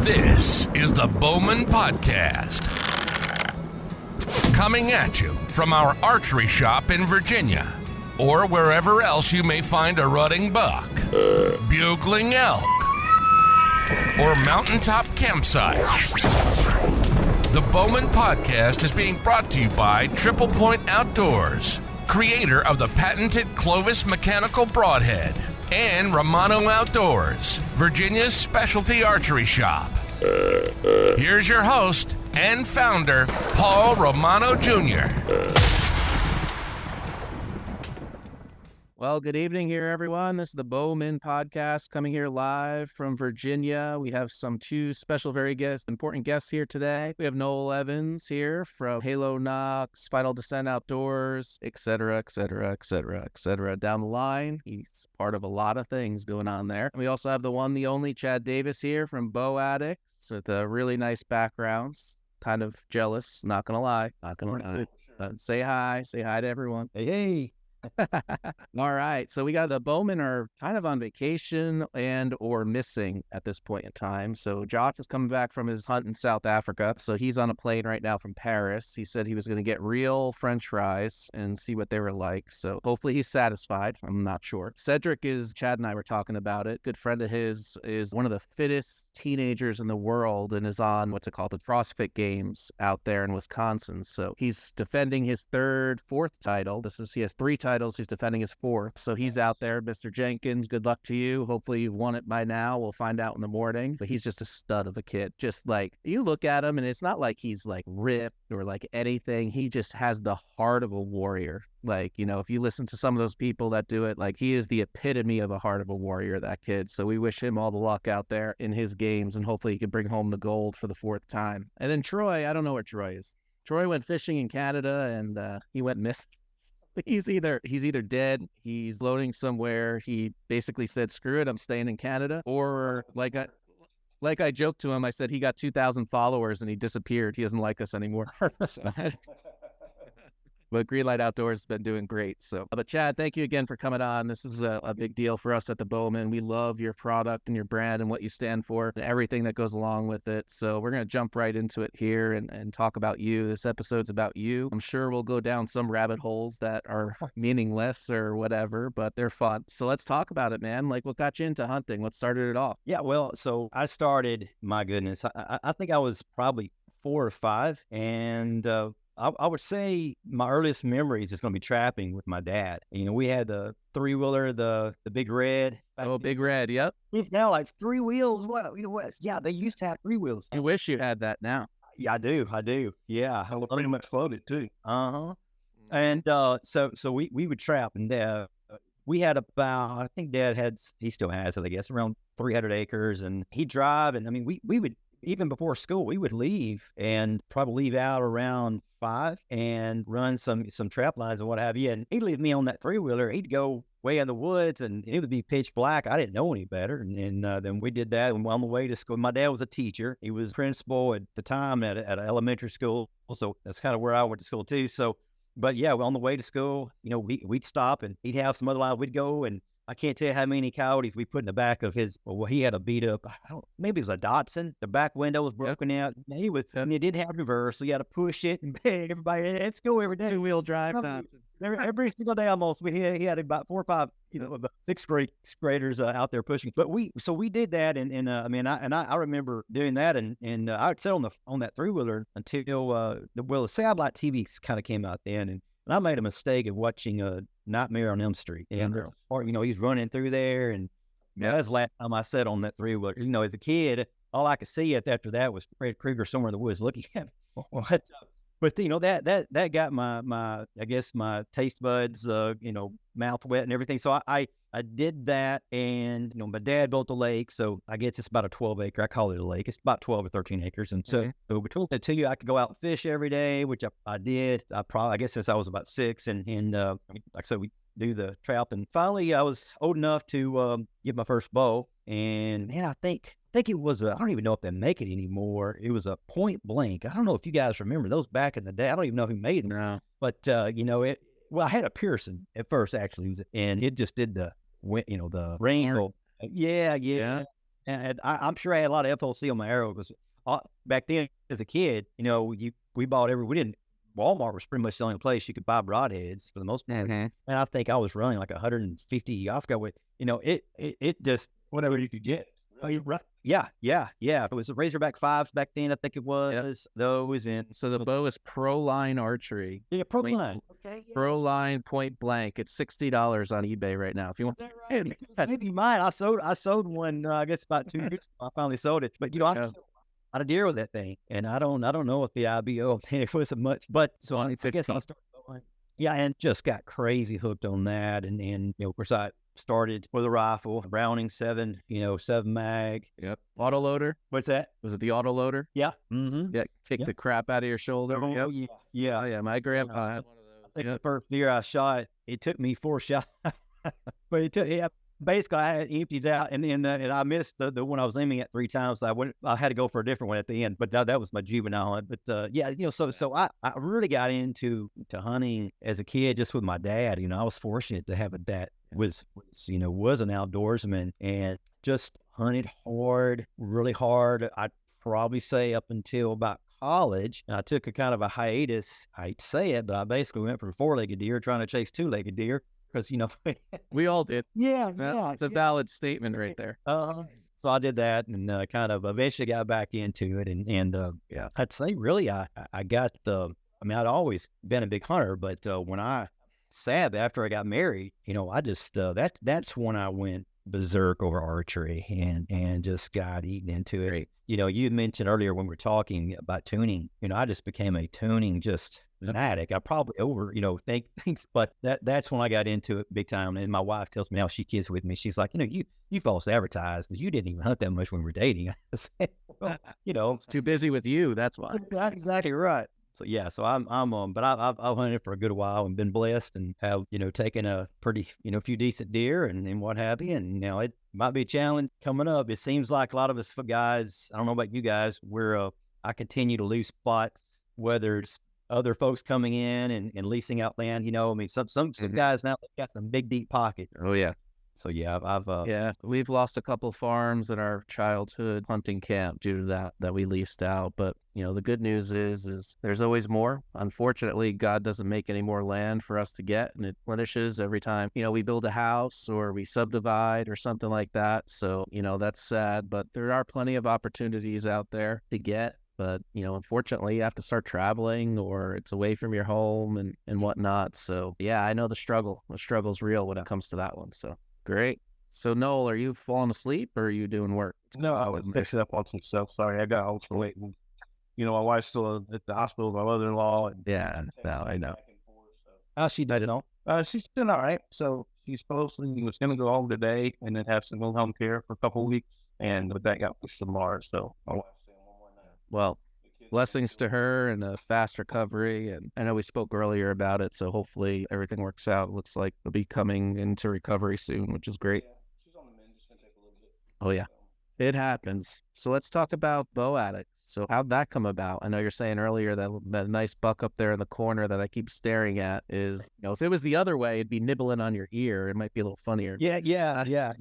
This is the Bowmen Podcast. Coming at you from our archery shop in Virginia, or wherever else you may find a rutting buck, bugling elk, or mountaintop campsite. The Bowmen Podcast is being brought to you by Triple Point Outdoors, creator of the patented Clovis Mechanical Broadhead, and Romano Outdoors, Virginia's specialty archery shop. Here's your host and founder, Paul Romano Jr. Well, good evening here, everyone. This is the Bowmen Podcast coming here live from Virginia. We have two special, very important guests here today. We have Noel Evans here from Halo Knox, Final Descent Outdoors, etc., down the line. He's part of a lot of things going on there. And we also have the one, the only Chad Davis here from BOWADX with a really nice background. Kind of jealous, not gonna lie. Say hi to everyone. Hey. All right. So we got the Bowmen are kind of on vacation and or missing at this point in time. So Josh is coming back from his hunt in South Africa. So he's on a plane right now from Paris. He said he was going to get real French fries and see what they were like. So hopefully he's satisfied. I'm not sure. Cedric Chad and I were talking about it. Good friend of his is one of the fittest teenagers in the world and is on the CrossFit Games out there in Wisconsin. So he's defending his fourth title. He has 3 titles. He's defending his 4th. So he's out there. Mr. Jenkins, good luck to you. Hopefully you've won it by now. We'll find out in the morning. But he's just a stud of a kid. Just like, you look at him and it's not like he's like ripped or like anything. He just has the heart of a warrior. Like, if you listen to some of those people that do it, like he is the epitome of a heart of a warrior, that kid. So we wish him all the luck out there in his games and hopefully he can bring home the gold for the 4th time. And then Troy, I don't know where Troy is. Troy went fishing in Canada and he went missing. He's either dead, he's floating somewhere, he basically said, screw it, I'm staying in Canada, or like I joked to him, I said he got 2,000 followers and he disappeared. He doesn't like us anymore. But Greenlight Outdoors has been doing great. But Chad, thank you again for coming on. This is a big deal for us at the Bowmen. We love your product and your brand and what you stand for and everything that goes along with it. So we're going to jump right into it here and talk about you. This episode's about you. I'm sure we'll go down some rabbit holes that are meaningless or whatever, but they're fun. So let's talk about it, man. Like, what got you into hunting? What started it off? Yeah, well, so I started, my goodness, I think I was probably 4 or 5, and I would say my earliest memories is going to be trapping with my dad. We had the 3-wheeler, the Big Red. Oh, Big Red, yep. It's now like 3 wheels. What? Yeah, they used to have 3 wheels. You wish you had that now. Yeah, I do. Yeah. I pretty much floated too. And so we would trap, and we had about, I think Dad he still has it, I guess, around 300 acres, and he'd drive, and I mean, we would, even before school, we would leave and probably leave out around 5 and run some trap lines and what have you. And he'd leave me on that 3-wheeler. He'd go way in the woods and it would be pitch black. I didn't know any better. And then we did that. And on the way to school, my dad was a teacher. He was principal at the time at an elementary school. So that's kind of where I went to school too. So, but yeah, on the way to school, we'd stop and he'd have some other line. We'd go, and I can't tell you how many coyotes we put in the back of his. Well, he had a beat up. Maybe it was a Datsun. The back window was broken out. He was. I mean, it didn't have reverse, so you had to push it and bang everybody. Let's go every day. 2-wheel drive Datsun. Every single day almost. He had about 4 or 5, the 6th graders out there pushing. But we did that, and I remember doing that, and I would sit on that 3-wheeler until the satellite TV kind of came out then, and I made a mistake of watching Nightmare on Elm Street. And, he's running through there. And that was the last time I sat on that 3-wheeler. As a kid, all I could see after that was Fred Krueger somewhere in the woods looking at me. But that got my I guess my taste buds, mouth wet and everything. So I did that, and my dad built a lake, so I guess it's about a 12-acre. I call it a lake. It's about 12 or 13 acres, and so between the two, I could go out and fish every day, which I did. I guess since I was about 6, and like I said, we do the trap, and finally I was old enough to get my first bow, and man, I think it was I don't even know if they make it anymore. It was a Point Blank. I don't know if you guys remember those back in the day. I don't even know who made them. No. But it. Well, I had a Pearson at first, actually, and it just did the the rain. Yeah. and I'm sure I had a lot of FOC on my arrow because back then as a kid, we bought Walmart was pretty much the only place you could buy broadheads for the most part. Mm-hmm. And I think I was running like 150. I forgot what, it just Whatever you could get. Oh, you're right. Yeah. It was the Razorback 5s back then. I think it was those. And So the bow is Pro Line Archery. yeah, Pro Line. Okay. Pro Line Point Blank. It's $60 on eBay right now. If you want, Maybe mine. I sold one. I guess about 2 years ago. I finally sold it. But I had a deer with that thing, and I don't know if the IBO it was a much, but so I guess I started. Yeah, and just got crazy hooked on that, and of course I started with a rifle, Browning 7 mag. Yep. Autoloader. What's that? Was it the autoloader? Yeah. Mm-hmm. Yeah. Kick the crap out of your shoulder. Oh, Yep. yeah. Oh, yeah. My grandpa had one of those. I think the first deer I shot, it took me 4 shots, but basically I had emptied out, and I missed the one I was aiming at 3 times. I had to go for a different one at the end, but that was my juvenile hunt. But so I really got into hunting as a kid just with my dad. I was fortunate to have a dad was an outdoorsman and just hunted really hard. I'd probably say up until about college. And I took a kind of a hiatus. I hate to say it, but I basically went from 4-legged deer trying to chase 2-legged deer. Because we all did. Yeah, it's a valid statement right there. So I did that, and kind of eventually got back into it, and I'd say really I got I'd always been a big hunter, but when after I got married, I just that's when I went berserk over archery and just got eaten into it. Great. You had mentioned earlier when we were talking about tuning, I just became a tuning fanatic. I probably think things, but that's when I got into it big time. And my wife tells me how she kids with me. She's like, you false advertised because you didn't even hunt that much when we were dating. I said, well, it's too busy with you. That's why. That's exactly right. So yeah, so I'm but I've hunted for a good while and been blessed and have taken a pretty few decent deer and what have you. And it might be a challenge coming up. It seems like a lot of us guys. I don't know about you guys. I continue to lose spots, whether it's other folks coming in and leasing out land. Some guys now got some big deep pockets. Oh yeah. So yeah, we've lost a couple farms in our childhood hunting camp due to that we leased out. But the good news is there's always more. Unfortunately, God doesn't make any more land for us to get, and it replenishes every time we build a house or we subdivide or something like that. So that's sad, but there are plenty of opportunities out there to get. But, unfortunately, you have to start traveling or it's away from your home and whatnot. So, yeah, I know the struggle. The struggle's real when it comes to that one. So, great. So, Noel, are you falling asleep or are you doing work? No, I was fixing up on some stuff. Sorry, I got home so late. My wife's still at the hospital with my mother-in-law. Yeah, no, I know. How's she doing? She's doing all right. So, she's supposedly was going to go home today and then have some home care for a couple of weeks. But that got pushed to tomorrow. So, my wife's staying one more night. Well, blessings to her and a fast recovery. And I know we spoke earlier about it, so hopefully everything works out. Looks like they'll be coming into recovery soon, which is great. Yeah, she's on the mend. Just going to take a little bit. Oh, yeah. It happens. So let's talk about BOWADX. So how'd that come about? I know you're saying earlier that nice buck up there in the corner that I keep staring at is, if it was the other way, it'd be nibbling on your ear. It might be a little funnier. Yeah.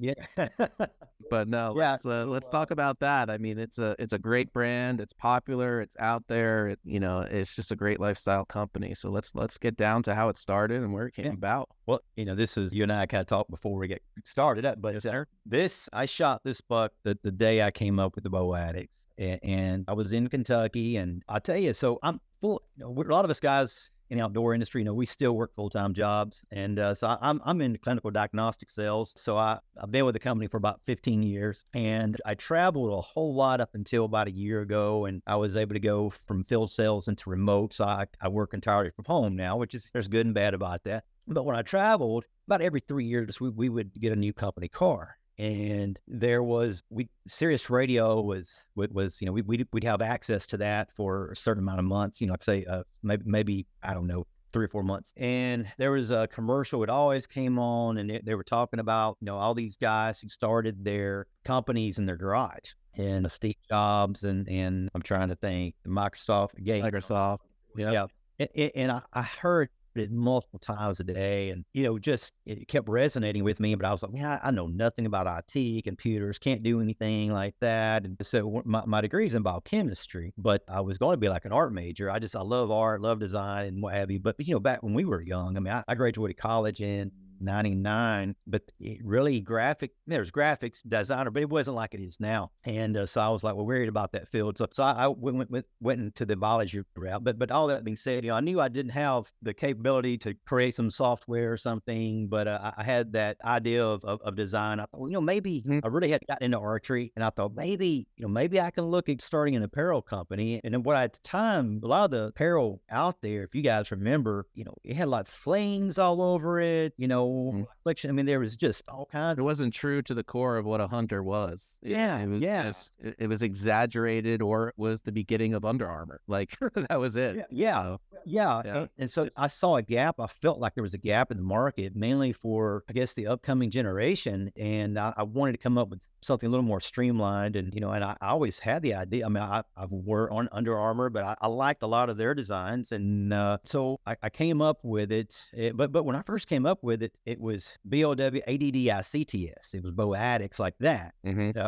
But no, let's talk about that. I mean, it's a great brand. It's popular. It's out there. It's just a great lifestyle company. So let's get down to how it started and where it came about. Well, this is, you and I kind of talked before we get started, but I shot this buck the day I came up with the BOWADX, and I was in Kentucky, and I'll tell you, so I'm full, a lot of us guys in the outdoor industry, we still work full-time jobs. And so I'm in clinical diagnostic sales. So I've been with the company for about 15 years, and I traveled a whole lot up until about a year ago. And I was able to go from field sales into remote. So I work entirely from home now, there's good and bad about that. But when I traveled, about every 3 years, we would get a new company car. And there was Sirius Radio was we'd have access to that for a certain amount of months, like say maybe I don't know 3 or 4 months. And there was a commercial it always came on, and they were talking about all these guys who started their companies in their garage, and Steve Jobs and I'm trying to think Microsoft, yeah. And I heard it multiple times a day, and just it kept resonating with me. But I was like, man, I know nothing about IT, computers, can't do anything like that. And so my degree's in biochemistry, but I was going to be like an art major. I love art, love design, and what have you. But back when we were young, I mean, I graduated college in 99, but it really there's graphics designer, but it wasn't like it is now. And so I was like, well, worried about that field. So I went into the biology route. But all that being said, I knew I didn't have the capability to create some software or something, but I had that idea of design. I thought, maybe I really had gotten into archery, and I thought maybe I can look at starting an apparel company. And then what at the time, a lot of the apparel out there, if you guys remember, it had like flames all over it, reflection. I mean, there was just all kinds. It wasn't true to the core of what a hunter was. It was exaggerated, or it was the beginning of Under Armour. Like that was it. Yeah. And so I saw a gap. I felt like there was a gap in the market, mainly for, I guess, the upcoming generation. And I wanted to come up with something a little more streamlined. And, and I always had the idea. I mean, I've worked on Under Armour, but I liked a lot of their designs. And so I came up with it. But when I first came up with it, it was BOWADX. It was BOWADX like that,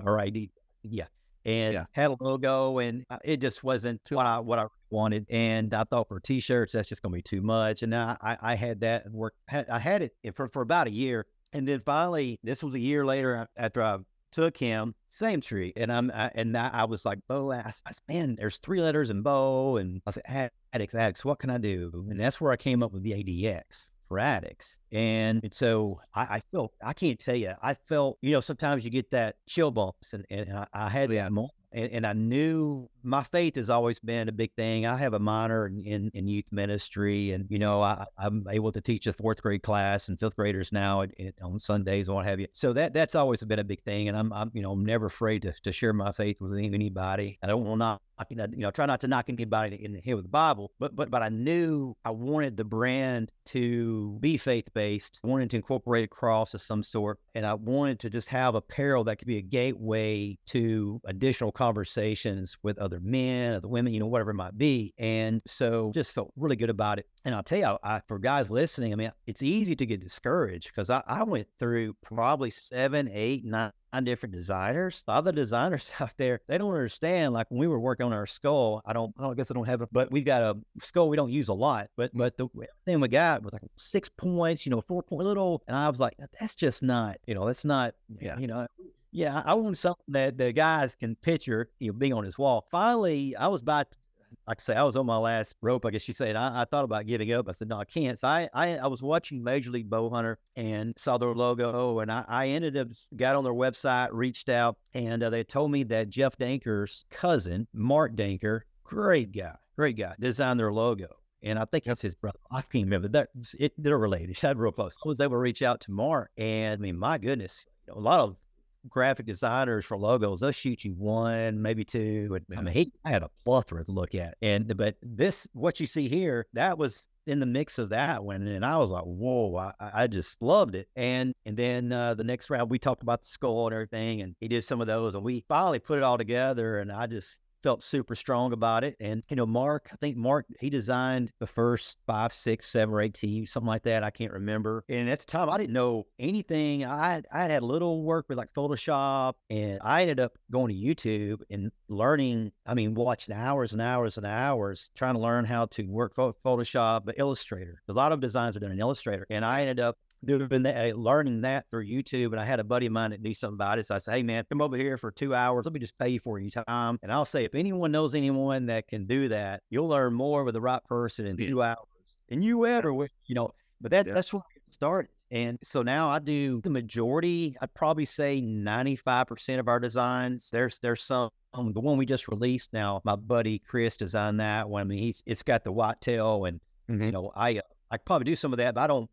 or ID. Yeah. And had a logo, and it just wasn't what I wanted. And I thought for T-shirts, that's just going to be too much. And I had that work. I had it for about a year. And then finally, this was a year later after I took him, same tree. And I was like, BOWADX, man, there's 3 letters in bow. And I said, ADX, what can I do? And that's where I came up with the ADX. For ADX. And so I can't tell you, I felt, sometimes you get that chill bumps, and I had that moment. And I knew my faith has always been a big thing. I have a minor in youth ministry, and I'm able to teach a 4th grade class and 5th graders now on Sundays and what have you. So that's always been a big thing, and I'm never afraid to share my faith with anybody. I don't want to try not to knock anybody in the head with the Bible, but I knew I wanted the brand to be faith-based. I wanted to incorporate a cross of some sort, and I wanted to just have apparel that could be a gateway to additional conversations with other men, other women, whatever it might be. And so just felt really good about it. And I'll tell you, for guys listening, I mean, it's easy to get discouraged, because I went through probably 7, 8, 9 different designers. A lot of the designers out there, they don't understand. Like when we were working on our skull, I guess I don't have it, but we've got a skull we don't use a lot. But the thing we got was like 6 points, 4-point little, and I was like, that's just not, that's not, Yeah, I want something that the guys can picture, being on his wall. Finally, I was about, like I say, I was on my last rope, I guess you say. And I thought about giving up. I said, no, I can't. So I was watching Major League Bow Hunter and saw their logo, and I ended up, got on their website, reached out, and they told me that Jeff Danker's cousin, Mark Danker, great guy, designed their logo. And I think that's his brother. I can't remember. They're related. They're real close. I was able to reach out to Mark, and I mean, my goodness, a lot of graphic designers for logos, they'll shoot you 1, maybe 2. And I mean, I had a plethora to look at. But this, what you see here, that was in the mix of that one. And I was like, whoa, I just loved it. And then the next round, we talked about the skull and everything, and he did some of those, and we finally put it all together, and I just felt super strong about it. And, Mark, he designed the first 5, 6, 7, or 8 teams, something like that. I can't remember. And at the time, I didn't know anything. I had a little work with like Photoshop, and I ended up going to YouTube and learning, watching hours and hours and hours, trying to learn how to work Photoshop, but Illustrator. A lot of designs are done in Illustrator. And I ended up learning that through YouTube. And I had a buddy of mine that knew something about it. So I said, hey man, come over here for 2 hours. Let me just pay you for your time. And I'll say, if anyone knows anyone that can do that, you'll learn more with the right person in 2 hours than you ever would, but that's where it started. And so now I do the majority, I'd probably say 95% of our designs. There's some, the one we just released now, my buddy Chris designed that one. It's got the white tail, and I probably do some of that, but I don't,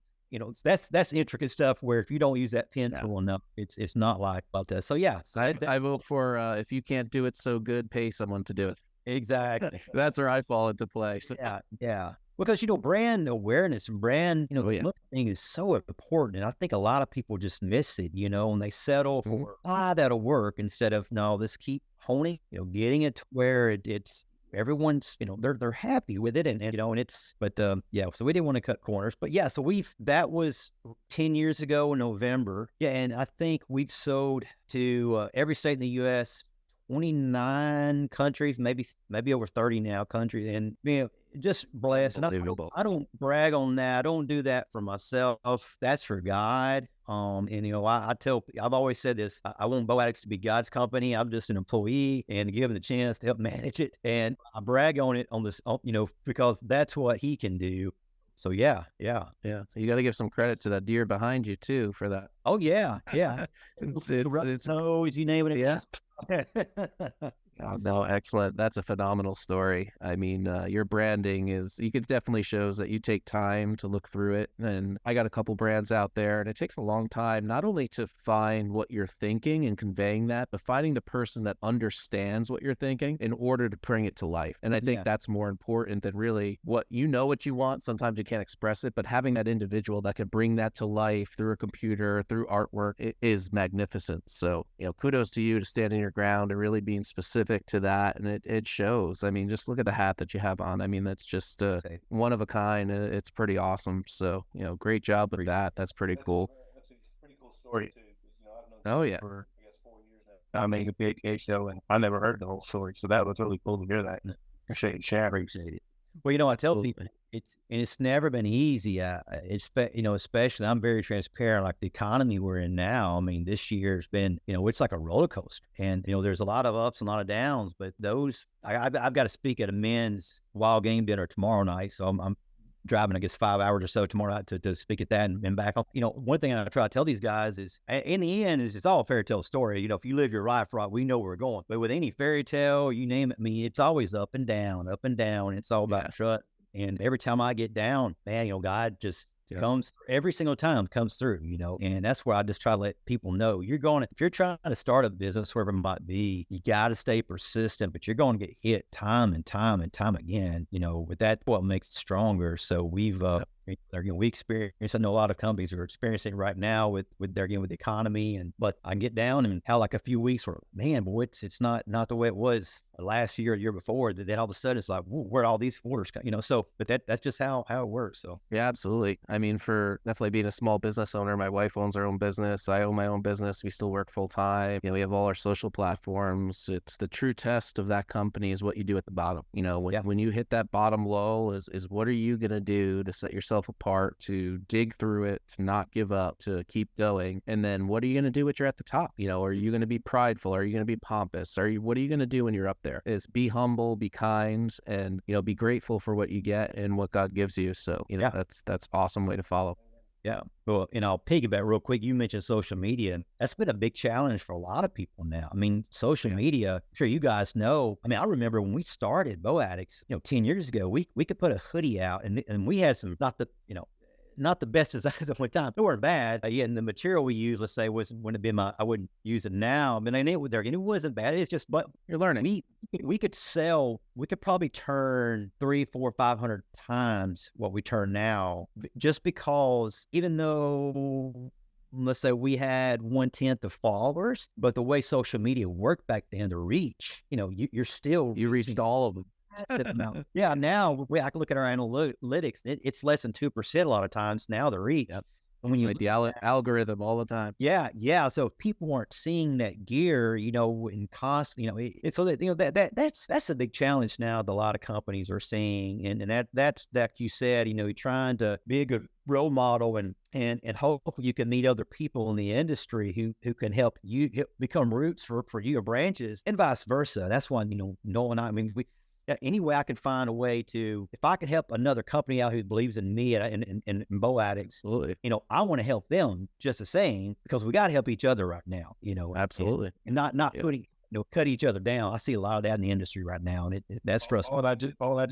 that's intricate stuff where if you don't use that pen tool enough, it's not like about that. So yeah, I vote for if you can't do it so good, pay someone to do it. Exactly. That's where I fall into play. So. Yeah. Because brand awareness and brand, thing is so important, and I think a lot of people just miss it, and they settle for that'll work instead of no, let's keep honing, getting it to where it's everyone's, they're happy with it, and and it's, but yeah, so we didn't want to cut corners, but yeah, so that was 10 years ago in November. Yeah, and I think we've sold to every state in the U.S., 29 countries, maybe over 30 now countries, and just blessed. And I don't brag on that. I don't do that for myself. That's for God. And I've always said this. I want BOWADX to be God's company. I'm just an employee and give him the chance to help manage it. And I brag on it on this, because that's what he can do. So yeah. So you got to give some credit to that deer behind you too for that. Oh yeah. it's toes, you name it. Yeah. Oh, no, excellent. That's a phenomenal story. I mean, your branding you could definitely shows that you take time to look through it. And I got a couple brands out there, and it takes a long time, not only to find what you're thinking and conveying that, but finding the person that understands what you're thinking in order to bring it to life. And I think that's more important than really what you want. Sometimes you can't express it, but having that individual that can bring that to life through a computer, through artwork, it is magnificent. So, kudos to you to standing your ground and really being specific to that, and it shows. I mean, just look at the hat that you have on. I mean, that's just one of a kind. It's pretty awesome. So, great job with that. That's pretty cool. That's a pretty cool story too. I've known you for, I guess, 4 years now. I make a BOWADX show, and I never heard the whole story, so that was really cool to hear that. Appreciate it. Well, I tell people it's never been easy. Especially I'm very transparent. Like the economy we're in now. I mean, this year's been, it's like a roller coaster, and there's a lot of ups and a lot of downs. But I've got to speak at a men's wild game dinner tomorrow night, so I'm driving, I guess, 5 hours or so tomorrow night to speak at that and back on. One thing I try to tell these guys is, in the end, it's all a fairy tale story. If you live your life right, we know where we're going. But with any fairy tale, you name it, I mean, it's always up and down. And it's all about trust. And every time I get down, man, God just comes every single time, comes through, and that's where I just try to let people know if you're trying to start a business, wherever it might be, you got to stay persistent, but you're going to get hit time and time and time again, but that's what makes it stronger. So we experience, I know a lot of companies are experiencing it right now with the economy, but I can get down and how like a few weeks where, man, boy, it's not the way it was last year or the year before, then all of a sudden it's like, where all these orders come, so, but that's just how it works. So yeah, absolutely. I mean, for definitely being a small business owner, my wife owns her own business. I own my own business. We still work full time. We have all our social platforms. It's the true test of that company is what you do at the bottom. When you hit that bottom lull is what are you going to do to set yourself apart, to dig through it, to not give up, to keep going? And then what are you going to do when you're at the top? Are you going to be prideful? Are you going to be pompous? What are you going to do when you're up there? Is be humble, be kind, and be grateful for what you get and what God gives you. So that's awesome way to follow. Yeah. Well, I'll piggyback real quick. You mentioned social media. That's been a big challenge for a lot of people now. I mean, social media, I'm sure you guys know. I mean, I remember when we started BOWADX, 10 years ago, we could put a hoodie out and we had some, not the best designs at one time. They weren't bad. And the material we used, let's say, wouldn't have been I wouldn't use it now. I mean, it wasn't bad. It's just, but you're learning. We could probably turn 300, 400, 500 times what we turn now, just because even though, let's say we had 1/10 of followers, but the way social media worked back then, the reach, you reached all of them. Yeah, now I can look at our analytics. It's less than 2% a lot of times now, the reach. And when you the algorithm all the time. Yeah. So if people aren't seeing that gear, in cost, it's so that that's a big challenge now that a lot of companies are seeing, and that's you said, you're trying to be a good role model and hopefully you can meet other people in the industry who can help you become roots for your branches and vice versa. That's why Noel and I mean any way I could find a way to, if I could help another company out who believes in me and BOWADX, absolutely. I want to help them just the same, because we got to help each other right now, absolutely. And not putting, cut each other down. I see a lot of that in the industry right now. And that's frustrating. I just had that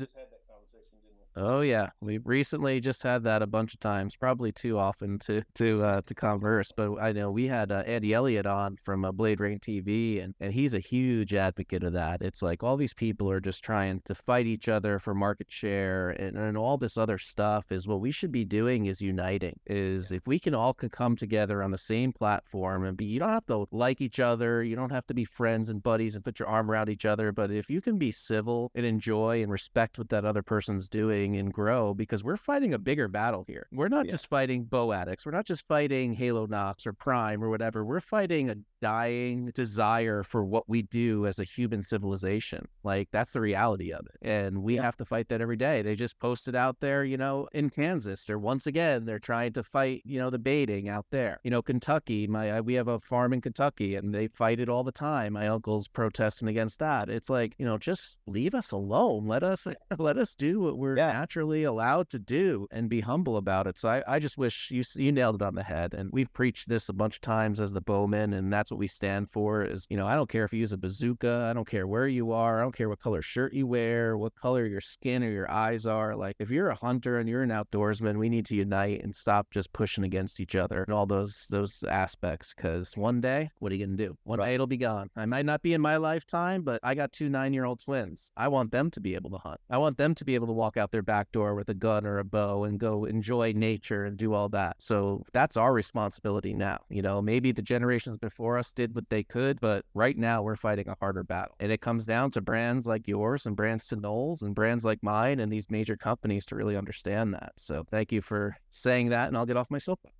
conversation, didn't we? Oh yeah, we've recently just had that a bunch of times, probably too often to converse. But I know we had Andy Elliott on from Blade Rain TV, and he's a huge advocate of that. It's like all these people are just trying to fight each other for market share, and all this other stuff. Is what we should be doing is uniting. Is if we can all come together on the same platform and be, you don't have to like each other, you don't have to be friends and buddies and put your arm around each other, but if you can be civil and enjoy and respect what that other person's doing and grow, because we're fighting a bigger battle here. We're not just fighting BOWADX. We're not just fighting Halo Nox or Prime or whatever. We're fighting a dying desire for what we do as a human civilization. Like, that's the reality of it. And we have to fight that every day. They just posted out there, in Kansas. They're trying to fight, the baiting out there. Kentucky, we have a farm in Kentucky and they fight it all the time. My uncle's protesting against that. It's like, just leave us alone. Let us do what we're naturally allowed to do and be humble about it. So I just wish you nailed it on the head. And we've preached this a bunch of times as the Bowmen, and that's what we stand for is, I don't care if you use a bazooka. I don't care where you are. I don't care what color shirt you wear, what color your skin or your eyes are. Like, if you're a hunter and you're an outdoorsman, we need to unite and stop just pushing against each other and all those aspects, because one day, what are you going to do? One day it'll be gone. I might not be in my lifetime, but I got 2 9-year-old twins. I want them to be able to hunt. I want them to be able to walk out their back door with a gun or a bow and go enjoy nature and do all that. So that's our responsibility now. Maybe the generations before us did what they could, but right now we're fighting a harder battle. And it comes down to brands like yours and brands to Noel's and brands like mine and these major companies to really understand that. So thank you for saying that, and I'll get off my soapbox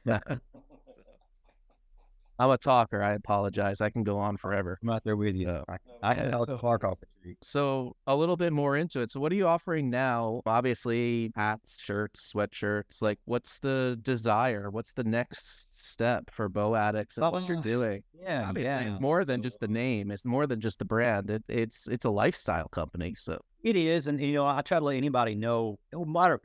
now. I'm a talker. I apologize. I can go on forever. I'm out there with you. I can talk Clark off the street. So a little bit more into it. So what are you offering now? Obviously, hats, shirts, sweatshirts. Like, what's the desire? What's the next step for BOWADX and what you're doing? Yeah, obviously, it's more than just the name. It's more than just the brand. It's a lifestyle company. So. It is, and I try to let anybody know, no matter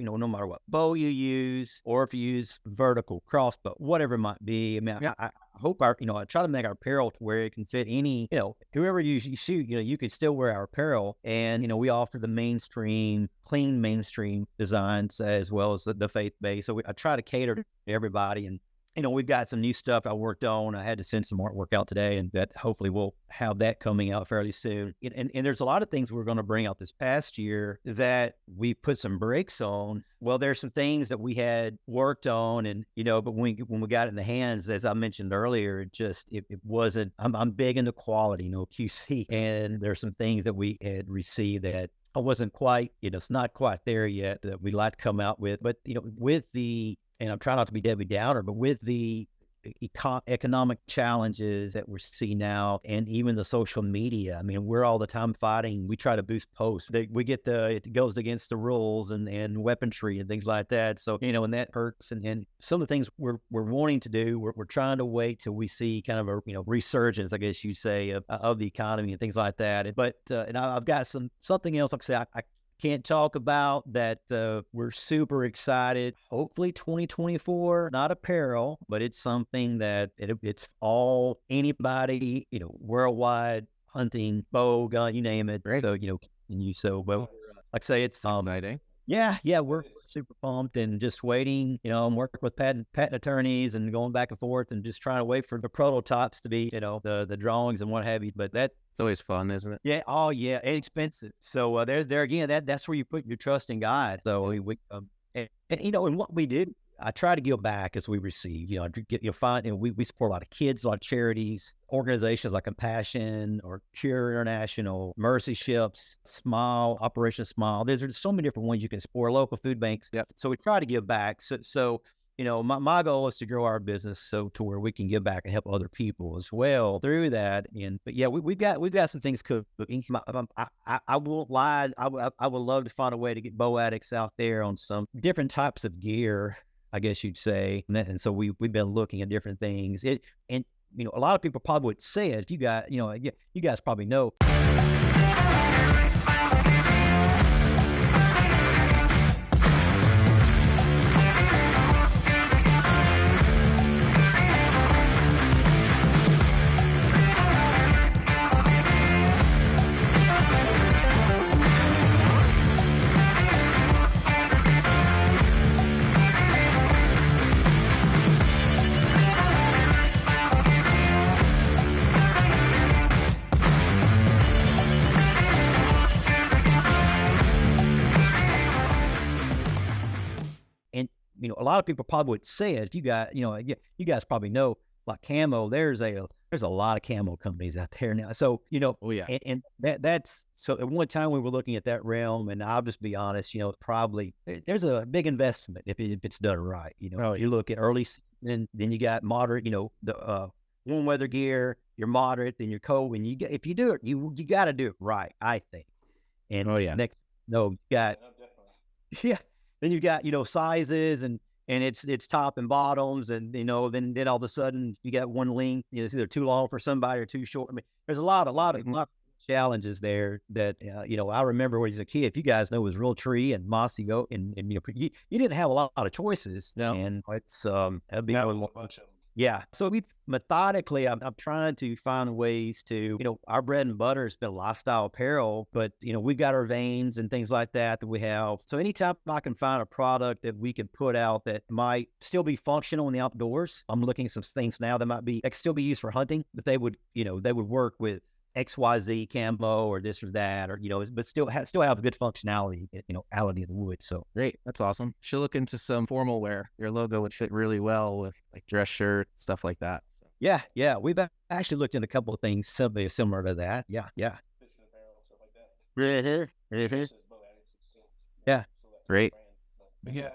what bow you use, or if you use vertical, crossbow, whatever it might be. I mean, I hope I try to make our apparel to where it can fit any, whoever you shoot, you could still wear our apparel, and we offer the clean mainstream designs as well as the faith-based. So I try to cater to everybody, and we've got some new stuff I worked on. I had to send some artwork out today, and that hopefully we'll have that coming out fairly soon. And there's a lot of things we're going to bring out this past year that we put some brakes on. Well, there's some things that we had worked on, and but when we got it in the hands, as I mentioned earlier, it wasn't. I'm big into quality, QC, and there's some things that we had received that I wasn't quite, it's not quite there yet that we'd like to come out with. But with the, and I'm trying not to be Debbie Downer, but with the economic challenges that we're seeing now, and even the social media, I mean, we're all the time fighting. We try to boost posts. We get it goes against the rules and weaponry and things like that. So, and that hurts. And some of the things we're wanting to do, we're trying to wait till we see kind of a, resurgence, I guess you'd say, of the economy and things like that. And I've got something else, like I say, I can't talk about that. We're super excited. Hopefully 2024, not apparel, but it's something that it's all anybody, worldwide hunting, bow, gun, you name it. Great. So, like I say, it's exciting. Yeah, we're super pumped and just waiting. I'm working with patent attorneys and going back and forth and just trying to wait for the prototypes to be, the drawings and what have you. But it's always fun, isn't it? Yeah. Oh, yeah. And expensive. So there again, that's where you put your trust in God. So and what we do, I try to give back as we receive. You'll find, we support a lot of kids, a lot of charities, organizations like Compassion or Cure International, Mercy Ships, Smile, Operation Smile. There's so many different ones you can support, local food banks. Yep. So we try to give back. So my goal is to grow our business to where we can give back and help other people as well through that. But yeah, we've got some things cooking. I won't lie. I would love to find a way to get BOWADX out there on some different types of gear, I guess you'd say. And so we've been looking at different things. A lot of people probably would say it. If you guys probably know. a lot of people probably would say it. If you got, you guys probably know, like camo, there's a lot of camo companies out there now. So, Oh yeah. and that's, so at one time we were looking at that realm, and I'll just be honest, probably there's a big investment if it's done right. You look at early season, then you got moderate, the warm weather gear, you're moderate, then you're cold. And if you do it, you got to do it right, I think. And you got, yeah, then you got, sizes and it's top and bottoms, and then all of a sudden you got one length, it's either too long for somebody or too short. I mean, there's a lot of challenges there that I remember when I was a kid. If you guys know, it was real tree and mossy oak, and you didn't have a lot of choices. No. And it's that'd be a bunch of them. Yeah. So we methodically, I'm trying to find ways to, our bread and butter has been lifestyle apparel, but, we've got our veins and things like that we have. So anytime I can find a product that we can put out that might still be functional in the outdoors, I'm looking at some things now that can still be used for hunting, but they would work with XYZ camo or this or that, or, but still have a good functionality, out of the wood. So great. That's awesome. Should look into some formal wear. Your logo would fit really well with like dress shirt, stuff like that. So. Yeah. We've actually looked into a couple of things similar to that. Yeah. Yeah. Great. Yeah.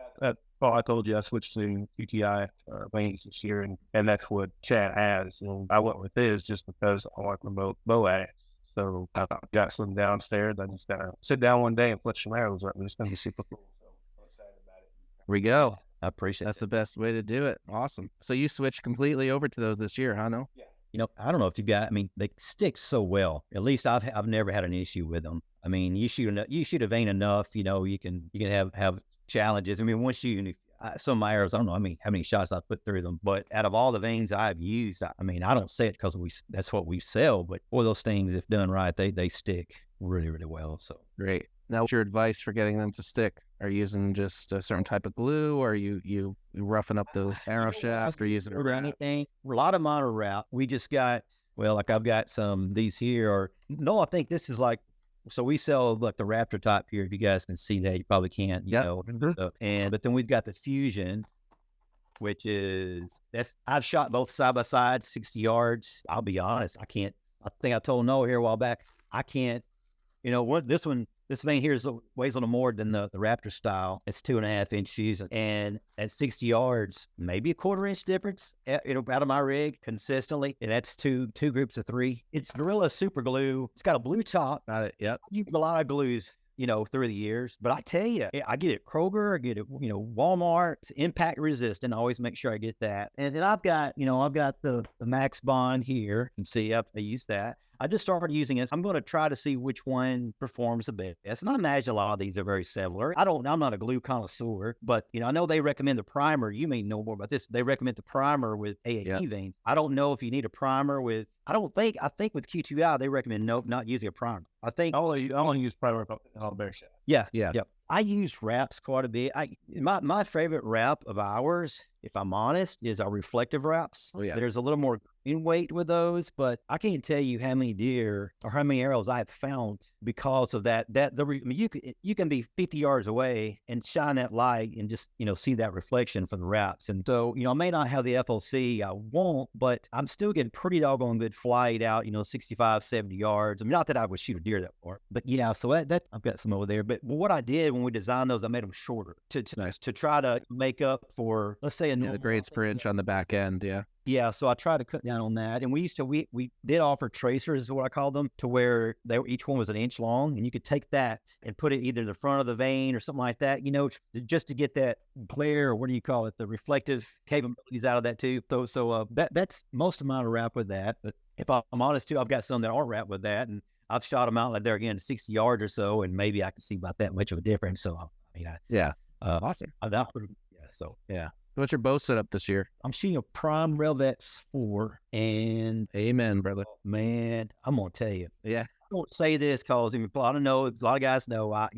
I told you I switched to UTI wings this year, and that's what Chad has. And I went with his just because I want to promote BOWADX. So I got some downstairs. I just got to sit down one day and put some arrows up. It's going to be super cool. So I'm excited about it. Here we go. I appreciate That's the best way to do it. Awesome. So you switched completely over to those this year, huh? No? Yeah. I don't know if they stick so well. At least I've never had an issue with them. I mean, you shoot a vein enough, you can have challenges. I mean, once some of my arrows, I don't know how many shots I put through them, but out of all the veins I've used, I don't say it because that's what we sell, but boy, those things, if done right, they stick really, really well. So great. Now, what's your advice for getting them to stick? Are you using just a certain type of glue, or are you roughing up the arrow shaft, or using anything? A lot of mine are wrap. We just got, like I've got some these here, I think this is like, so we sell like the Raptor type here. If you guys can see that, you probably can't, know. So, but then we've got the Fusion, which I've shot both side by side, 60 yards. I'll be honest, I can't. I think I told Noel here a while back, I can't. This vein here weighs a little more than the Raptor style. It's 2.5 inches, and at 60 yards, maybe a 1/4 inch difference. Out of my rig consistently, and that's two groups of 3. It's Gorilla Super Glue. It's got a blue top. Yep. I used a lot of glues, through the years, but I tell you, I get it Kroger, I get it, Walmart. It's impact resistant. I always make sure I get that. And then I've got the Max Bond here. You can see I use that. I just started using it. I'm going to try to see which one performs the best. And I imagine a lot of these are very similar. I'm not a glue connoisseur, but I know they recommend the primer. You may know more about this. They recommend the primer with AAE veins. I don't know if you need a primer with, I think with Q2I, they recommend not using a primer. I think I only use primer on the bear shot. Yeah. I use wraps quite a bit. My favorite wrap of ours, if I'm honest, is our reflective wraps. Oh yeah. There's a little more in weight with those, but I can't tell you how many deer or how many arrows I have found because of that. You can be 50 yards away and shine that light and just see that reflection from the wraps. And so I may not have the FOC I want, but I'm still getting pretty doggone good flight out. 65, 70 yards. I mean, not that I would shoot a deer that far, but so that I've got some over there. But what I did when we designed those, I made them shorter to try to make up for, let's say, the grades per inch on the back end. Yeah, so I tried to cut down on that, and we did offer tracers, is what I call them, to where each one was an inch long, and you could take that and put it either in the front of the vein or something like that, just to get that glare, or what do you call it, the reflective capabilities out of that too. So that's most of mine are wrapped with that. But if I'm honest too, I've got some that aren't wrapped with that, and I've shot them out like they're again 60 yards or so, and maybe I can see about that much of a difference. So awesome. Yeah. What's your bow setup this year? I'm shooting a Prime Relvex 4, and amen, brother. Man, I'm gonna tell you. Yeah. I don't say this because I don't know. A lot of guys know I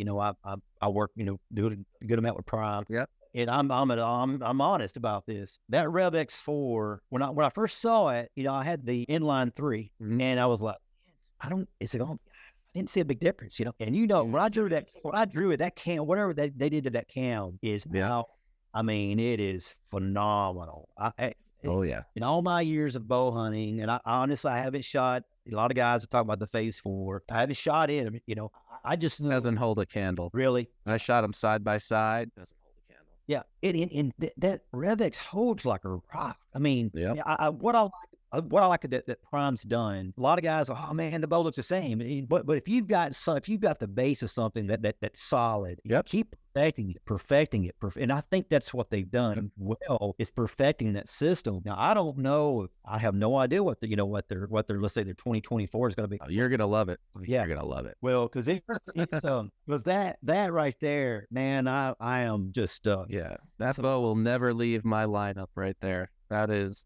work do a good amount with Prime. Yep. And I'm honest about this. That Relvex 4, when I first saw it, I had the inline 3, and I was like, I didn't see a big difference, when I drew it, that cam, whatever they did to that cam is now. I mean, it is phenomenal. Oh yeah. In all my years of bow hunting, and I honestly, I haven't shot. A lot of guys are talking about the Phase 4. I haven't shot it. You know, I just know, Doesn't hold a candle. really. I shot them side by side. Doesn't hold a candle. Yeah, that RevX holds like a rock. I mean, Yep. what I like that Prime's done. A lot of guys are, oh man, the bow looks the same. But if you've got the base of something that's solid, Yep. keep perfecting it. And I think that's what they've done well, is perfecting that system. Now I don't know. I have no idea what their let's say their 2024 is going to be. Oh, you're gonna love it. Yeah. You're gonna love it. Well, because it's was that right there, man. I am just Yeah, that bow will never leave my lineup right there. That is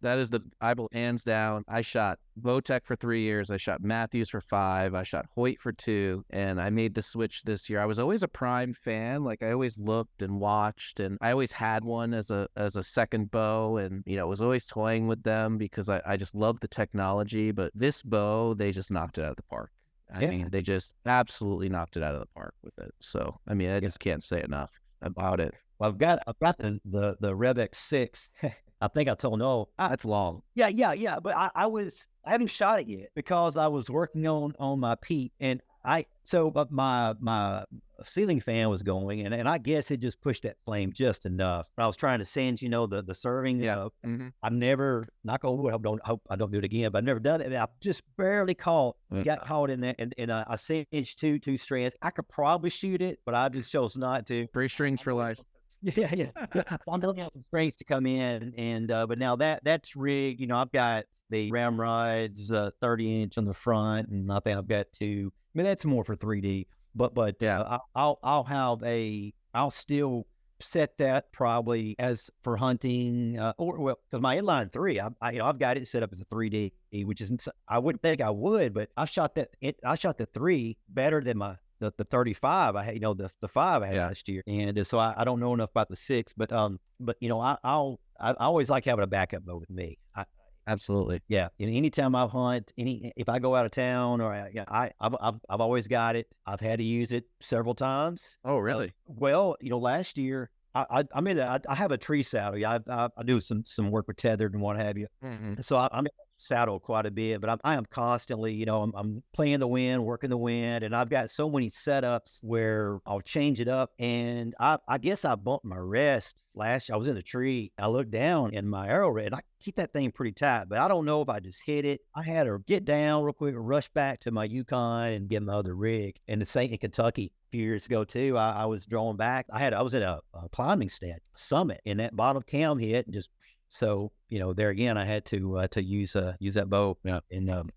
I will hands down. I shot Bowtech for 3 years. I shot Matthews for 5. I shot Hoyt for 2, and I made the switch this year. I was always a Prime fan. Like I always looked and watched, and I always had one as a second bow, and was always toying with them because I just love the technology. But this bow, they just knocked it out of the park. I mean, they just absolutely knocked it out of the park with it. So I mean, I just can't say enough about it. Well, I've got the RevX 6. I think I told Noel. That's long. Yeah. But I haven't shot it yet because I was working on my peat, and but my ceiling fan was going, and I guess it just pushed that flame just enough. But I was trying to singe, the serving. Yeah. I've never, knock on wood, hope I don't do it again, but I've never done it. I just barely got caught in that, and I singed two strands. I could probably shoot it, but I just chose not to. 3 strings for life. Yeah. So I'm building out some strings to come in, and but now that's rigged. I've got the ramrods 30-inch on the front, and I think I've got 2. I mean, that's more for 3D, but yeah, I'll still set that probably as for hunting, because my inline 3, I've got it set up as a 3D, which isn't. I wouldn't think I would, but I shot the 3 better than the 35 I had, the 5 I had last year, and so I don't know enough about the 6, but I always like having a backup bow with me. absolutely. Yeah, and anytime I hunt, if I go out of town, or I've always got it. I've had to use it several times. Oh, really? Well, last year I have a tree saddle. Yeah, I do some work with tethered and what have you. So I'm saddle quite a bit, but I am constantly, I'm playing the wind, working the wind, and I've got so many setups where I'll change it up. And I guess I bumped my rest last year. I was in the tree. I looked down in my arrow rest, and I keep that thing pretty tight, but I don't know if I just hit it. I had to get down real quick, rush back to my Yukon and get my other rig. And the same in Kentucky a few years ago too. I was drawing back. I was at a climbing stand summit, and that bottom cam hit, and just so there again, I had to use that bow. Yeah, and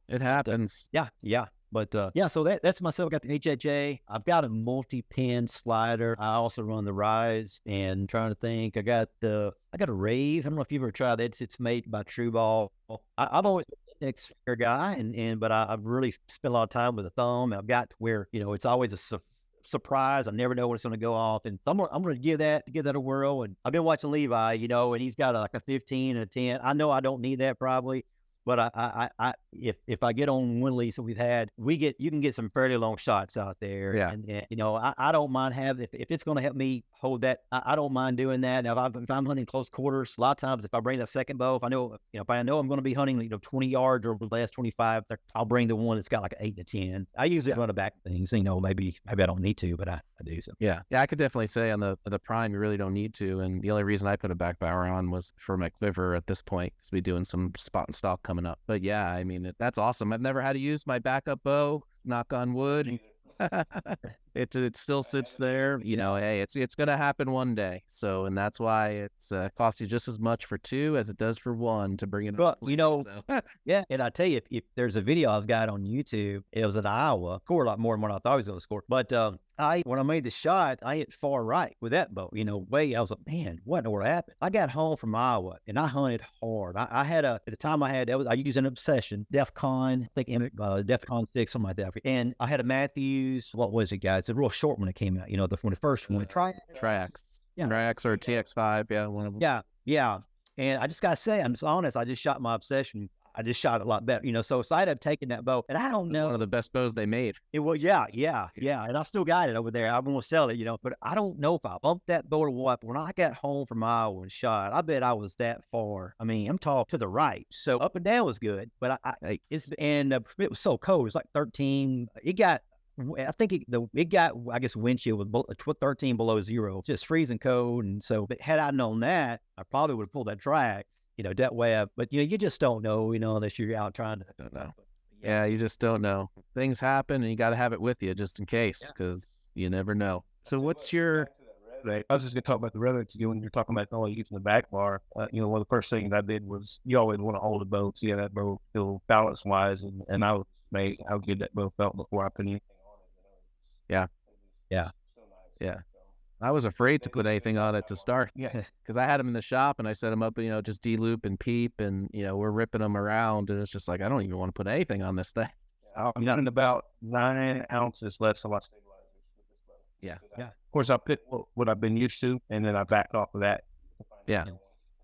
it happens. Yeah. But so that's myself. I got the HHA. I've got a multi-pin slider. I also run the Rise, and trying to think. I got a Rave. I don't know if you've ever tried that. It's made by True Ball. I've always been an index finger guy, but I've really spent a lot of time with the thumb. I've got to where it's always a surprise. I never know when it's going to go off, and I'm going to give that a whirl. And I've been watching Levi, and he's got like a 15 and a 10. I know I don't need that probably, but if I get on one lease that we've had, you can get some fairly long shots out there. Yeah. And I don't mind having, if it's going to help me hold that, I don't mind doing that. Now, if I'm hunting close quarters, a lot of times if I bring that second bow, if I know I'm going to be hunting 20 yards or less, 25, I'll bring the one that's got like an 8 to 10. I usually run a back things. Maybe I don't need to, but I do. So yeah, I could definitely say on the Prime you really don't need to, and the only reason I put a back barrel on was for my quiver at this point, because we're doing some spot and stalk coming up. But yeah, I mean that's awesome. I've never had to use my backup bow. Knock on wood. It still sits there. Hey, it's gonna happen one day. So, and that's why it's costs you just as much for 2 as it does for 1 to bring it up. But yeah. And I tell you, if there's a video I've got on YouTube, it was in Iowa. Scored a lot more than what I thought he was going to score. But when I made the shot, I hit far right with that bow. I was like, man, what in the world happened? I got home from Iowa and I hunted hard. I had at the time I used an Obsession, DEFCON, I think DEFCON 6, something like that. And I had a Matthews, what was it, guys? It's a real short one that came out, the first one. Triax. Yeah. Triax or TX5, yeah, one of them. Yeah. And I just got to say, I'm just honest, I just shot my Obsession. I just shot a lot better, you know. So I ended up taking that bow, and I don't know. One of the best bows they made. Well, yeah. And I still got it over there. I'm going to sell it, you know, but I don't know if I bumped that bow or what. When I got home from Iowa and shot, I bet I was that far. I mean, I'm talking to the right. So up and down was good, but it was so cold. It was like 13. I think it got, I guess, wind chill was 13 below zero, just freezing cold. And so, but had I known that, I probably would have pulled that track, you know, that way. But, you know, you just don't know, you know, unless you're out trying to. Don't know. Yeah, you just don't know. Things happen, and you got to have it with you just in case, because you never know. So what's your... I was just going to talk about the rhetoric again when you're talking about only using the back bar. You know, one of the first things I did was you always want to hold a bow, see how that bow feel balance-wise, and I was amazed how good that bow felt before I put anything on it. Yeah. I was afraid to put anything on it to start. Yeah. Because I had them in the shop, and I set them up, you know, just D-loop and peep, and, you know, we're ripping them around, and it's just like, I don't even want to put anything on this thing. I'm getting about 9 ounces less of my stabilizers with this bow. Yeah. Of course, I put what I've been used to, and then I backed off of that. Yeah. I mean,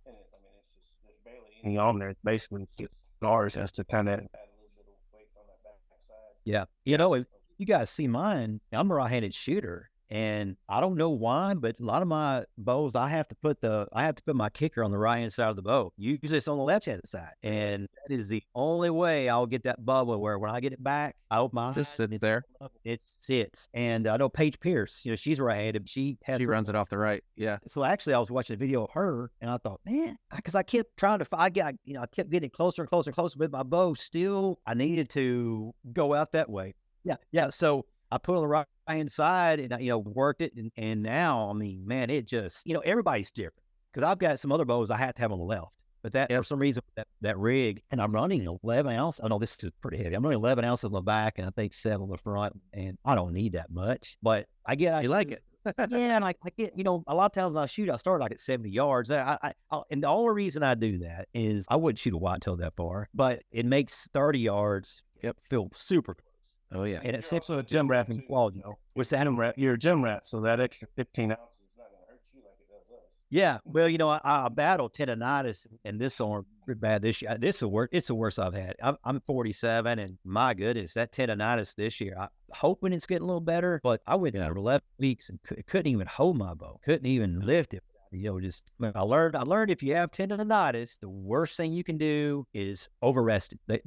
it's just, there's barely any on there. It's basically just stars just to kind of add a little bit of weight on that back side. Yeah. You know, if you guys see mine, I'm a right-handed shooter. And I don't know why, but a lot of my bows, I have to put my kicker on the right hand side of the bow. Usually it's on the left hand side, and that is the only way I'll get that bubble. Where when I get it back, I open my Just sits there. It sits, and I know Paige Pierce. You know, she's right-handed. She runs it off the right. Yeah. So actually, I was watching a video of her, and I thought, man, because I kept trying to, I kept getting closer and closer and closer with my bow. Still, I needed to go out that way. Yeah. So I put on the right hand side and, you know, worked it. And now, I mean, man, it just, you know, everybody's different, because I've got some other bows I have to have on the left. But that, for some reason, that rig, and I'm running 11 ounces. Oh, no, this is pretty heavy. I'm running 11 ounces on the back, and I think 7 on the front. And I don't need that much. But you like it. Yeah, and I get, you know, a lot of times when I shoot, I start like at 70 yards. And the only reason I do that is I wouldn't shoot a whitetail that far, but it makes 30 yards feel super close. Oh, yeah. And it's also a gym rat quality. With that you're a gym rat, so that extra 15 ounces is not going to hurt you like it does us. Yeah. Well, you know, I battled tendonitis in this arm pretty bad this year. It's the worst I've had. I'm 47, and my goodness, that tendonitis this year, I'm hoping it's getting a little better, but I went for 11 weeks and couldn't even hold my bow, couldn't even lift it. You know, I learned if you have tendonitis, the worst thing you can do is overrest it.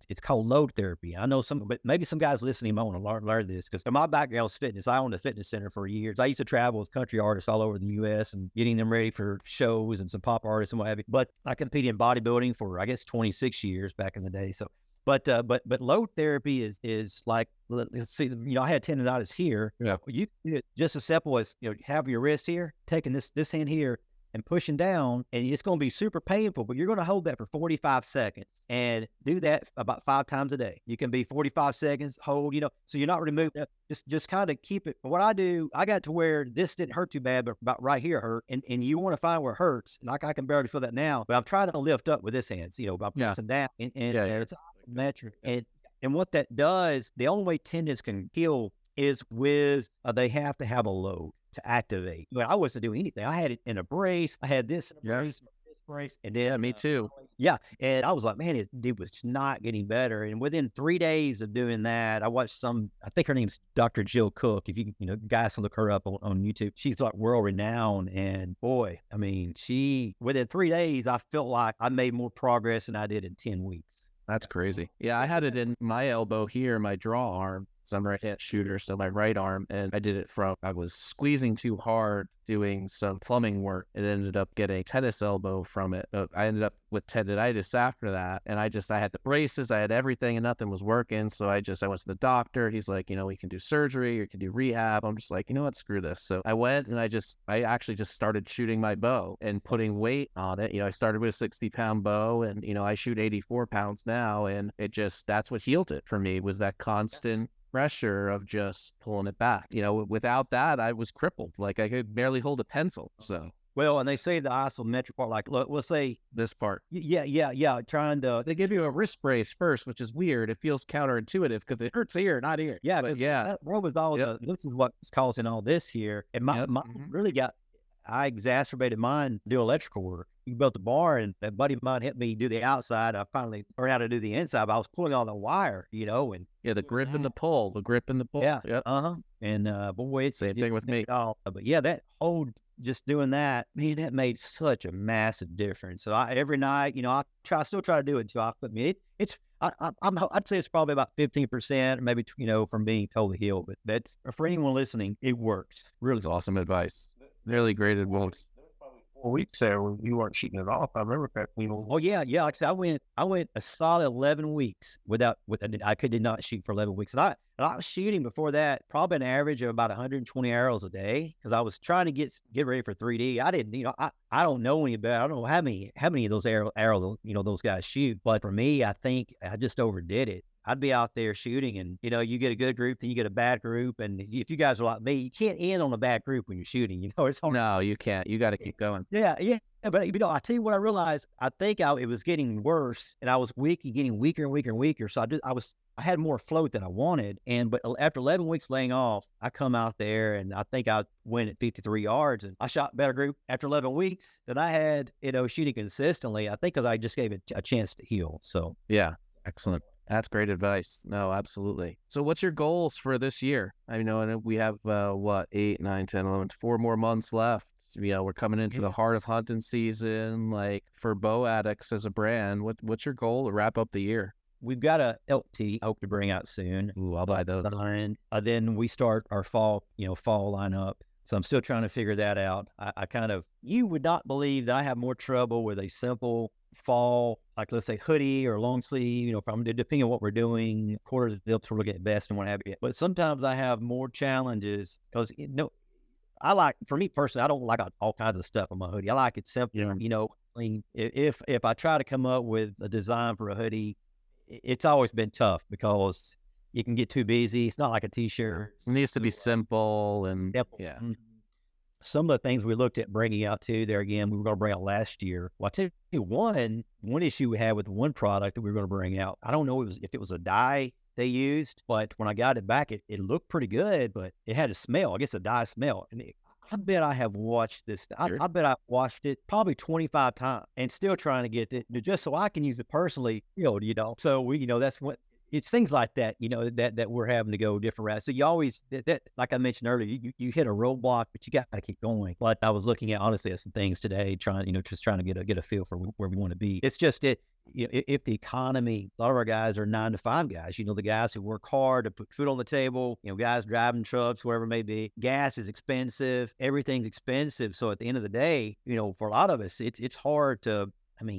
It's called load therapy. I know but maybe some guys listening might want to learn this, because my background is fitness. I owned a fitness center for years. I used to travel with country artists all over the U.S. and getting them ready for shows and some pop artists and what have you. But I competed in bodybuilding for, I guess, 26 years back in the day. So. But load therapy is like, let's see, you know, I had tendonitis here. Yeah. You just as simple as, you know, have your wrist here, taking this hand here and pushing down, and it's going to be super painful, but you're going to hold that for 45 seconds and do that about 5 times a day. You can be 45 seconds, hold, you know, so you're not removing that. Just kind of keep it. What I do, I got to where this didn't hurt too bad, but about right here hurt. And you want to find where it hurts. And I can barely feel that now, but I'm trying to lift up with this hand, you know, by pressing down. And it's metric. And what that does, the only way tendons can heal is with, they have to have a load to activate. But I wasn't doing anything. I had it in a brace. I had this in a brace. And then, me too. Yeah. And I was like, man, it was not getting better. And within 3 days of doing that, I watched I think her name's Dr. Jill Cook. If you guys can look her up on YouTube, she's like world renowned. And boy, I mean, within 3 days, I felt like I made more progress than I did in 10 weeks. That's crazy. Yeah, I had it in my elbow here, my draw arm. So I'm a right-hand shooter, so my right arm, and I did it I was squeezing too hard doing some plumbing work. It ended up getting tennis elbow from it. I ended up with tendonitis after that, and I had the braces, I had everything, and nothing was working. So I went to the doctor. He's like, you know, we can do surgery, or you can do rehab. I'm just like, you know what, screw this. So I went, and I actually just started shooting my bow and putting weight on it. You know, I started with a 60-pound bow, and, you know, I shoot 84 pounds now, and that's what healed it for me, was that constant pressure of just pulling it back. You know, without that, I was crippled. Like, I could barely hold a pencil. So, well, and they say the isometric part, like, look, we'll say this part. Yeah. They give you a wrist brace first, which is weird. It feels counterintuitive because it hurts here, not here. Yeah, but that was all this is what's causing all this here. And my really got, I exacerbated mine doing electrical work. We built the barn, and that buddy of mine helped me do the outside. I finally learned how to do the inside, but I was pulling on the wire, and Yeah, the grip and the pull, yeah, Yep. and boy, Same thing with me. But yeah, that whole just doing that, man, that made such a massive difference. So every night, I still try to do it until I put me. I'd say it's probably about 15%, maybe from being totally healed. But that's for anyone listening, it works. Really, It's awesome advice. Really great advice. 4 weeks there when you weren't shooting it off. I remember that. Oh yeah. Like I said, I went a solid 11 weeks I did not shoot for 11 weeks. And I was shooting before that, probably an average of about 120 arrows a day, because I was trying to get ready for 3D. I didn't, I don't know any better. I don't know how many of those arrows, those guys shoot. But for me, I think I just overdid it. I'd be out there shooting, and you get a good group, then you get a bad group, and if you guys are like me, you can't end on a bad group when you're shooting. It's hard. No, you can't. You got to keep going. Yeah. But I tell you what, I realized. I think it was getting worse, and I was getting weaker and weaker and weaker. So I had more float than I wanted, but after 11 weeks laying off, I come out there, and I think I went at 53 yards, and I shot better group after 11 weeks than I had, shooting consistently. I think because I just gave it a chance to heal. So yeah, excellent. That's great advice. No, absolutely. So what's your goals for this year? I know, and we have, 8, 9, 10, 11, 4 more months left. We're coming into the heart of hunting season. Like, for BOWADX as a brand, what's your goal to wrap up the year? We've got a LT hope to bring out soon. Ooh, I'll buy those. And then we start our fall lineup. So I'm still trying to figure that out. You would not believe that I have more trouble with a simple fall, like let's say hoodie or long sleeve, depending on what we're doing, quarters of zips, we're looking at best and what have you. But sometimes I have more challenges because, for me personally, I don't like all kinds of stuff on my hoodie. I like it simple, clean. If I try to come up with a design for a hoodie, it's always been tough because you can get too busy. It's not like a t-shirt. It needs to be simple and simple. Yeah. Some of the things we looked at bringing out too, there again, we were going to bring out last year. Well, I tell you, one issue we had with one product that we were going to bring out, I don't know if it was a dye they used, but when I got it back, it looked pretty good, but it had a smell, I guess a dye smell. And I bet I have watched this. I bet I've watched it probably 25 times and still trying to get it just so I can use it personally, So we, that's what. It's things like that, that we're having to go different routes. So you always, that like I mentioned earlier, you hit a roadblock, but you got to keep going. But I was looking at, honestly, at some things today, trying to get a feel for where we want to be. It's just if the economy, a lot of our guys are 9 to 5 guys, the guys who work hard to put food on the table, guys driving trucks, whatever it may be. Gas is expensive. Everything's expensive. So at the end of the day, for a lot of us, it's hard to,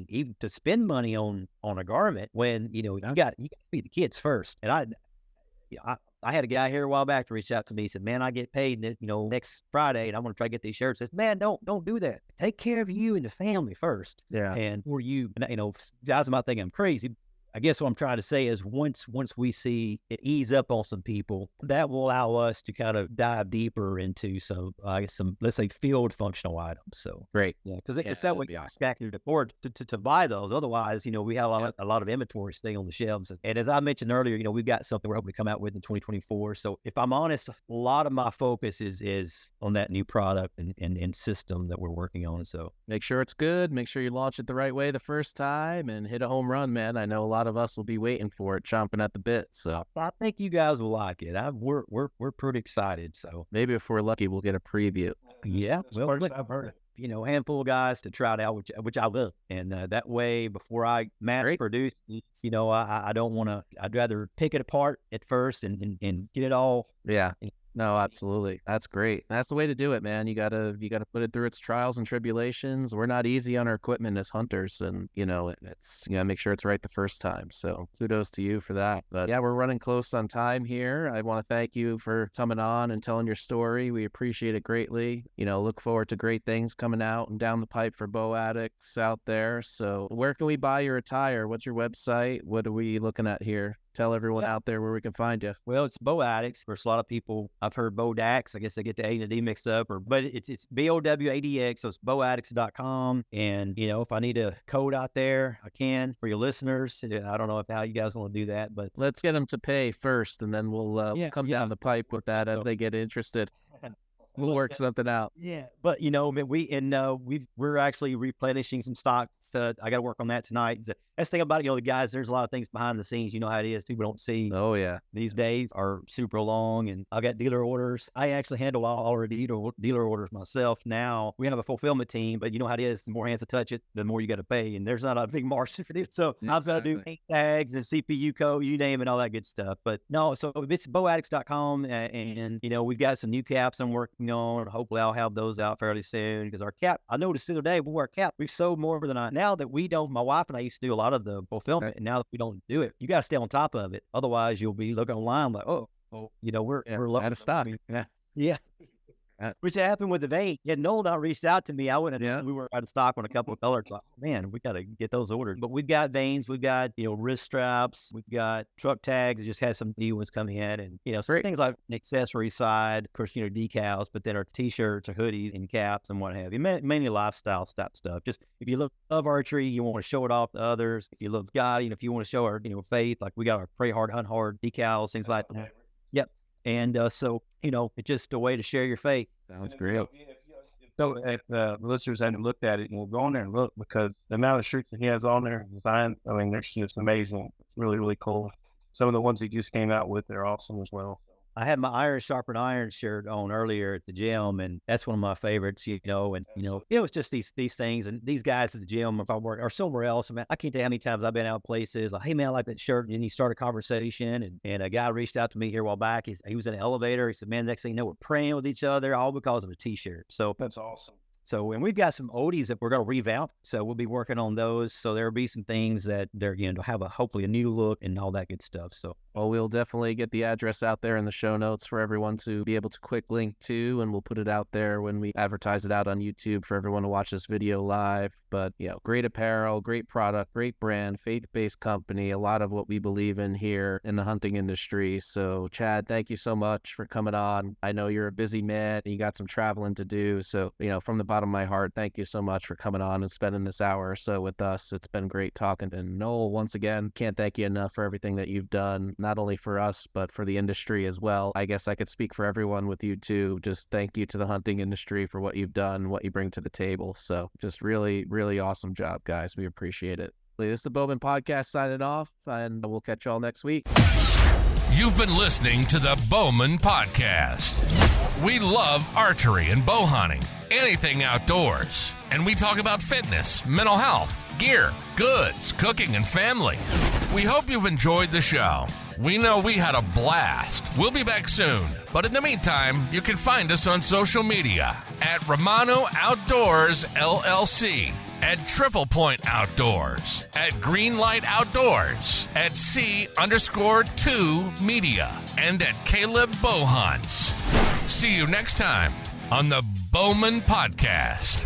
even to spend money on a garment when, you got to feed the kids first. And I had a guy here a while back to reach out to me. He said, man, I get paid, next Friday, and I'm going to try to get these shirts. I said, man, don't do that. Take care of you and the family first. Yeah. And for you, guys might think I'm crazy. I guess what I'm trying to say is once we see it ease up on some people, that will allow us to kind of dive deeper into some, let's say, field functional items. So great. Yeah, because it's that way back to the board to buy those. Otherwise, we have a lot of inventory staying on the shelves. And as I mentioned earlier, we've got something we're hoping to come out with in 2024. So if I'm honest, a lot of my focus is on that new product and system that we're working on. So make sure it's good. Make sure you launch it the right way the first time and hit a home run, man. I know a lot of us will be waiting for it, chomping at the bit. So I think you guys will like it. We're pretty excited. So maybe if we're lucky, we'll get a preview. Yeah, well, I've heard it. Handful of guys to try it out, which I will. And that way, before I mass produce, I don't want to. I'd rather pick it apart at first and get it all. Yeah. No, absolutely. That's great. That's the way to do it, man. You gotta put it through its trials and tribulations. We're not easy on our equipment as hunters, and it's make sure it's right the first time. So kudos to you for that. But yeah, we're running close on time here. I want to thank you for coming on and telling your story. We appreciate it greatly. Look forward to great things coming out and down the pipe for BOWADX out there. So where can we buy your attire? What's your website? What are we looking at here? Tell everyone out there where we can find you. Well, it's BOWADX. There's a lot of people, I've heard BOWADX. I guess they get the A and the D mixed up, but it's BOWADX. So it's BOWADX.com. And, if I need a code out there, I can for your listeners. I don't know how you guys want to do that, but let's get them to pay first, and then we'll come down the pipe with that as they get interested. We'll work something out. Yeah, but I mean, we're actually replenishing some stock. I got to work on that tonight. That's the thing about it, the guys. There's a lot of things behind the scenes. You know how it is. People don't see. Oh yeah. These days are super long, and I got dealer orders. I actually handle all our dealer orders myself. Now we have a fulfillment team, but you know how it is. The more hands that touch it, the more you got to pay, and there's not a big margin for this. So I've got to do paint tags and CPU code, you name it, all that good stuff. But no, so it's BOWADX.com, and we've got some new caps I'm working on. Hopefully, I'll have those out fairly soon because our cap. I noticed the other day our cap we've sold more than now that we don't. My wife and I used to do a lot of the fulfillment, and now that we don't do it, you got to stay on top of it. Otherwise, you'll be looking online like, we're out of stock. Yeah. Which happened with the vein. Yeah, Noel not reached out to me. I went and we were out of stock on a couple of colors. Like, man, we got to get those ordered. But we've got veins, we've got wrist straps, we've got truck tags. It just has some new ones coming in, and so things like an accessory side, of course, decals. But then our t-shirts, or hoodies, and caps, and what have you. Mainly lifestyle stuff. Just if you love archery, you want to show it off to others. If you love God, if you want to show our faith, like we got our pray hard, hunt hard decals, things like that. Yep. And so, it's just a way to share your faith. Sounds great. So if listeners haven't looked at it, go on there and look, because the amount of shirts that he has on there, design, I mean, they're just amazing. It's really, really cool. Some of the ones he just came out with, they're awesome as well. I had my Iron Sharpen Iron shirt on earlier at the gym, and that's one of my favorites, it's just these things, and these guys at the gym, if I work or somewhere else, I can't tell you how many times I've been out places like, hey man, I like that shirt. And then you start a conversation, and a guy reached out to me here a while back. He was in an elevator. He said, man, next thing you know, we're praying with each other, all because of a t-shirt. So that's awesome. So, and we've got some oldies that we're going to revamp. So we'll be working on those. So there'll be some things that they're going to have hopefully a new look and all that good stuff. So, well, we'll definitely get the address out there in the show notes for everyone to be able to quick link to, and we'll put it out there when we advertise it out on YouTube for everyone to watch this video live. But, great apparel, great product, great brand, faith-based company, a lot of what we believe in here in the hunting industry. So, Chad, thank you so much for coming on. I know you're a busy man and you got some traveling to do. So, from the bottom of my heart, thank you so much for coming on and spending this hour or so with us. It's been great talking. And Noel, once again, can't thank you enough for everything that you've done, not only for us, but for the industry as well. I guess I could speak for everyone with you too. Just thank you to the hunting industry for what you've done, what you bring to the table. So just really, really awesome job, guys. We appreciate it. This is the Bowmen Podcast signing off, and we'll catch y'all next week. You've been listening to the Bowmen Podcast. We love archery and bow hunting, anything outdoors. And we talk about fitness, mental health, gear, goods, cooking, and family. We hope you've enjoyed the show. We know we had a blast. We'll be back soon. But in the meantime, you can find us on social media at Romano Outdoors LLC, at Triple Point Outdoors, at Greenlight Outdoors, at C_2 Media, and at Caleb Bow Hunts. See you next time on the Bowmen Podcast.